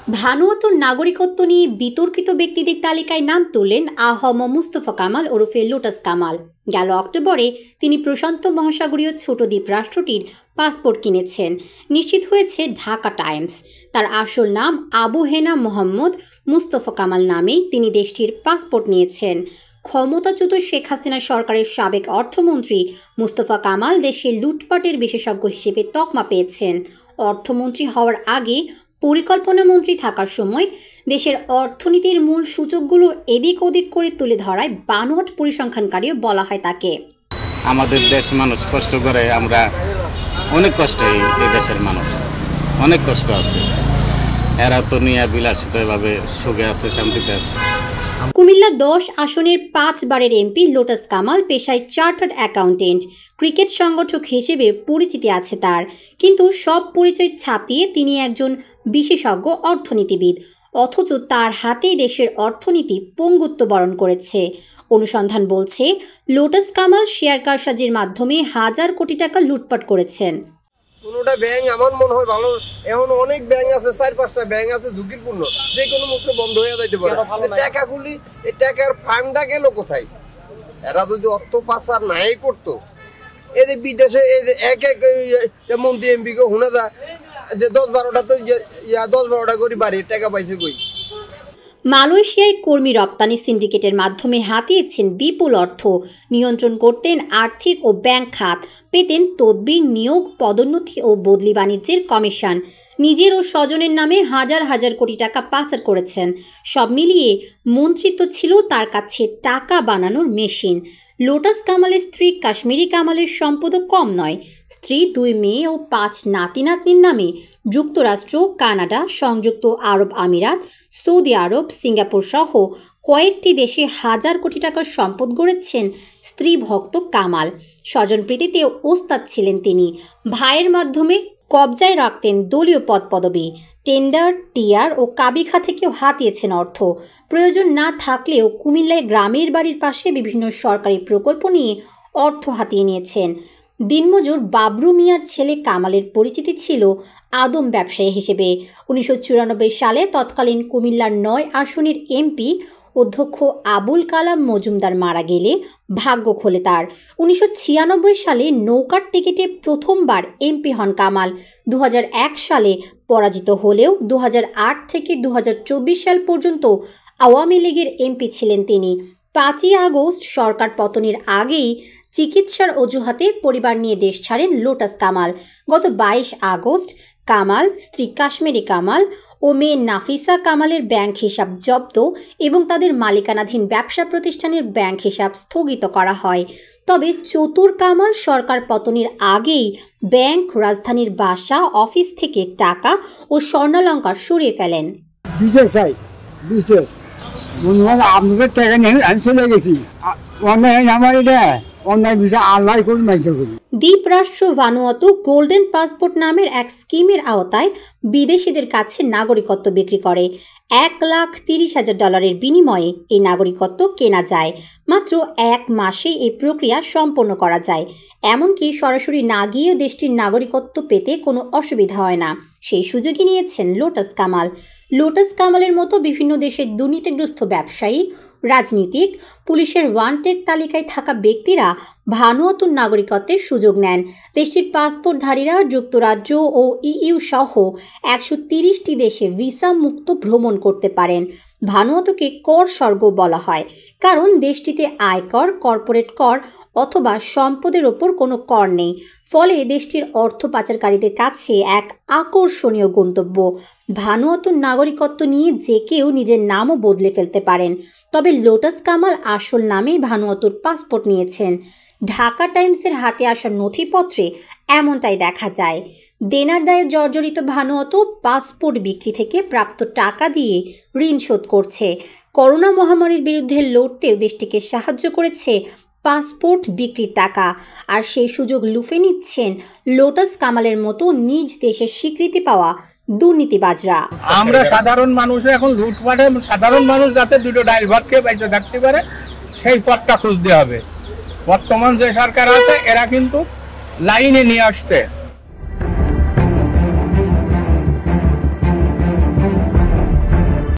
ভানুয়াতুর নাগরিকত্ব নিয়ে বিতর্কিত ব্যক্তিদের তালিকায় নাম তোলেন আহম মুস্তফা কামাল ওরফে লোটাস কামাল। গেল অক্টোবরে তিনি প্রশান্ত মহাসাগরীয় ছোট দ্বীপ রাষ্ট্রটির পাসপোর্ট কিনেছেন, নিশ্চিত হয়েছে ঢাকা টাইমস। তার আসল নাম আবু হেনা মোহাম্মদ মুস্তফা কামাল নামেই তিনি দেশটির পাসপোর্ট নিয়েছেন। ক্ষমতাচ্যুত শেখ হাসিনা সরকারের সাবেক অর্থমন্ত্রী মুস্তফা কামাল দেশে লুটপাটের বিশেষজ্ঞ হিসেবে তকমা পেয়েছেন। অর্থমন্ত্রী হওয়ার আগে পরিকল্পনা মন্ত্রী থাকার সময় দেশের অর্থনীতির মূল সূচকগুলো এদিক ওদিক করে তুলে ধরায় বানোয়াট পরিসংখ্যানকারীও বলা হয় তাকে। আমাদের দেশ মানুষ কষ্ট করে, আমরা অনেক কষ্ট, এই দেশের মানুষ অনেক কষ্ট আছে, এরা তো নিয়ে বিলাসিত এভাবে সুখে আছে, শান্তিতে আছে। কুমিল্লা 10 আসনের 5 বারের এমপি লোটাস কামাল পেশায় চার্টার্ড অ্যাকাউন্টেন্ট, ক্রিকেট সংগঠক হিসেবে পরিচিতি আছে তার, কিন্তু সব পরিচয় ছাপিয়ে তিনি একজন বিশেষজ্ঞ অর্থনীতিবিদ। অথচ তার হাতেই দেশের অর্থনীতি পঙ্গুত্ব বরণ করেছে। অনুসন্ধান বলছে লোটাস কামাল শেয়ার কারসাজির মাধ্যমে হাজার কোটি টাকা লুটপাট করেছেন। কোনোটা ব্যাংক আমার মনে হয় ভালো, এখন অনেক ব্যাংক আছে, 4-5টা ব্যাংক আছে ঝুঁকিপূর্ণ, যে কোনো মুখে বন্ধ হয়ে যাইতে পারে। টাকাগুলি, এই টাকার ফান্ডটা গেল কোথায়? এরা যদি অর্থ পাচার নাই করতো, এই যে বিদেশে এই যে এক মন্ত্রী এমপি কে শুনে যায় যে 10-12টা তো 10-12টা করে বাড়ির টাকা পাইছে কই। মালয়েশিয়ায় কর্মী রপ্তানি সিন্ডিকেটের মাধ্যমে হাতিয়েছেন বিপুল অর্থ, নিয়ন্ত্রণ করতেন আর্থিক ও ব্যাংক খাত, পেতেন তদবির, নিয়োগ, পদোন্নতি ও বদলি বাণিজ্যের কমিশন। নিজের ও স্বজনের নামে হাজার হাজার কোটি টাকা পাচার করেছেন। সব মিলিয়ে মন্ত্রিত্ব ছিল তার কাছে টাকা বানানোর মেশিন। লোটাস কামালের স্ত্রী কাশ্মীরি কামালের সম্পদও কম নয়। স্ত্রী, 2 মেয়ে ও 5 নাতি নাতনির নামে যুক্তরাষ্ট্র, কানাডা, সংযুক্ত আরব আমিরাত, সৌদি আরব, সিঙ্গাপুর সহ কয়েকটি দেশে হাজার কোটি টাকার সম্পদ গড়েছেন স্ত্রী ভক্ত কামাল। স্বজনপ্রীতিতে ওস্তাদ ছিলেন তিনি। ভাইয়ের মাধ্যমে কবজায় রাখতেন দলীয় পদপদবি। টেন্ডার, টিআর ও কাবিখা থেকেও হাতিয়েছেন অর্থ। প্রয়োজন না থাকলেও কুমিল্লায় গ্রামের বাড়ির পাশে বিভিন্ন সরকারি প্রকল্প নিয়ে অর্থ হাতিয়ে নিয়েছেন। দিনমজুর বাবরু মিয়ার ছেলে কামালের পরিচিতি ছিল আদম ব্যবসায়ী হিসেবে। 1994 সালে তৎকালীন কুমিল্লার 9 আসনের এমপি অধ্যক্ষ আবুল কালাম মজুমদার মারা গেলে ভাগ্য খোলে তার। 1996 সালে নৌকার টিকিটে প্রথমবার এমপি হন কামাল। 2001 সালে পরাজিত হলেও 2008 থেকে 2024 সাল পর্যন্ত আওয়ামী লীগের এমপি ছিলেন তিনি। 5ই আগস্ট সরকার পতনের আগেই চিকিৎসার অজুহাতে পরিবার নিয়ে দেশ ছাড়েন লোটাস কামাল। গত 22 আগস্ট কামাল, স্ত্রী কাশ্মীরি কামাল ও মেয়ে নাফিসা কামালের ব্যাংক হিসাব জব্দ এবং তাদের মালিকানাধীন ব্যবসা প্রতিষ্ঠানের ব্যাংক হিসাব স্থগিত করা হয়। তবে চতুর কামাল সরকার পতনের আগেই ব্যাংক, রাজধানীর বাসা, অফিস থেকে টাকা ও স্বর্ণালঙ্কার সরিয়ে ফেলেন। দ্বীপরাষ্ট্র ভানুয়াতু গোল্ডেন পাসপোর্ট নামের এক স্কিমের আওতায় বিদেশিদের কাছে নাগরিকত্ব বিক্রি করে। $1,30,000 বিনিময়ে এই নাগরিকত্ব কেনা যায়। মাত্র 1 মাসেই এই প্রক্রিয়া সম্পন্ন করা যায়। এমনকি সরাসরি না গিয়েও দেশটির নাগরিকত্ব পেতে কোনো অসুবিধা হয় না। সেই সুযোগই নিয়েছেন লোটাস কামাল। লোটাস কামালের মতো বিভিন্ন দেশের দুর্নীতিগ্রস্ত ব্যবসায়ী, রাজনীতিক, পুলিশের ওয়ান্টেড তালিকায় থাকা ব্যক্তিরা ভানুয়াতুর নাগরিকত্বের সুযোগ নেন। দেশটির পাসপোর্টধারীরা যুক্তরাজ্য ও ইইউ সহ 130টি দেশে ভিসা মুক্ত ভ্রমণ করতে পারেন। ভানুয়াতুকে কর স্বর্গ বলা হয়, কারণ দেশটিতে আয়কর, কর্পোরেট কর অথবা সম্পদের ওপর কোনো কর নেই। ফলে দেশটির অর্থ পাচারকারীদের কাছে এক আকর্ষণীয় গন্তব্য। ভানুয়াতুর নাগরিকত্ব নিয়ে যে কেউ নিজের নামও বদলে ফেলতে পারেন। তবে লোটাস কামাল আসল নামেই ভানুয়াতুর পাসপোর্ট নিয়েছেন। ঢাকা টাইমসের হাতে আসা নথিপত্রে এমনটাই দেখা যায়। দেনার দায়ে জর্জরিত ভানুয়াতু পাসপোর্ট বিক্রি থেকে প্রাপ্ত টাকা দিয়ে ঋণ শোধ করছে। করোনা মহামারীর বিরুদ্ধে লড়তেও দেশটিকে সাহায্য করেছে পাসপোর্ট বিক্রির টাকা। আর সেই সুযোগ লুফে নিচ্ছেন লোটাস কামালের মতো নিজ দেশের স্বীকৃতি পাওয়া দুর্নীতিবাজরা। আমরা সাধারণ মানুষ এখন লুটপাটে, সাধারণ মানুষ যাতে দুটো ডাইল ভাত খেয়ে বেঁচে থাকতে পারে সেই পথটা খুঁজতে হবে। বর্তমান যে সরকার আছে এরা কিন্তু লাইনে নিয়ে আসতে